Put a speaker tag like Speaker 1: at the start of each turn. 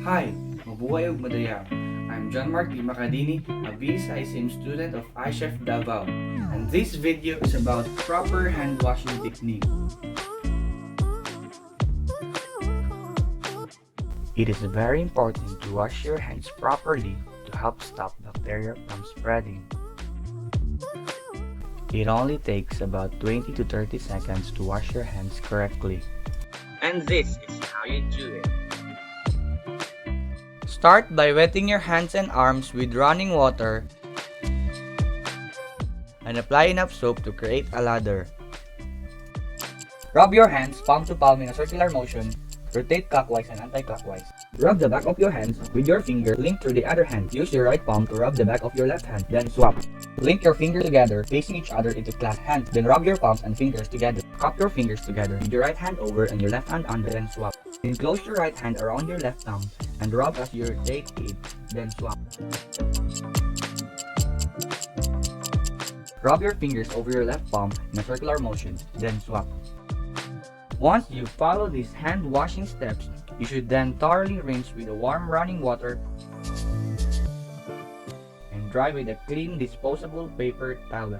Speaker 1: Hi, mabuhay ug madayang. I'm John Mark Di Macadini, a BSISIM student of iChef Davao, and this video is about proper hand washing technique. It is very important to wash your hands properly to help stop bacteria from spreading. It only takes about 20 to 30 seconds to wash your hands correctly.
Speaker 2: And this is how you do it.
Speaker 1: Start by wetting your hands and arms with running water and apply enough soap to create a lather. Rub your hands palm to palm in a circular motion. Rotate clockwise and anti-clockwise. Rub the back of your hands with your finger linked through the other hand. Use your right palm to rub the back of your left hand, then swap. Link your fingers together, facing each other into clasped hands. Then rub your palms and fingers together. Cup your fingers together with your right hand over and your left hand under, then swap. Then close your right hand around your left thumb and rub as you rotate it, then swap. Rub your fingers over your left palm in a circular motion, then swap. Once you follow these hand washing steps, you should then thoroughly rinse with a warm running water and dry with a clean disposable paper towel.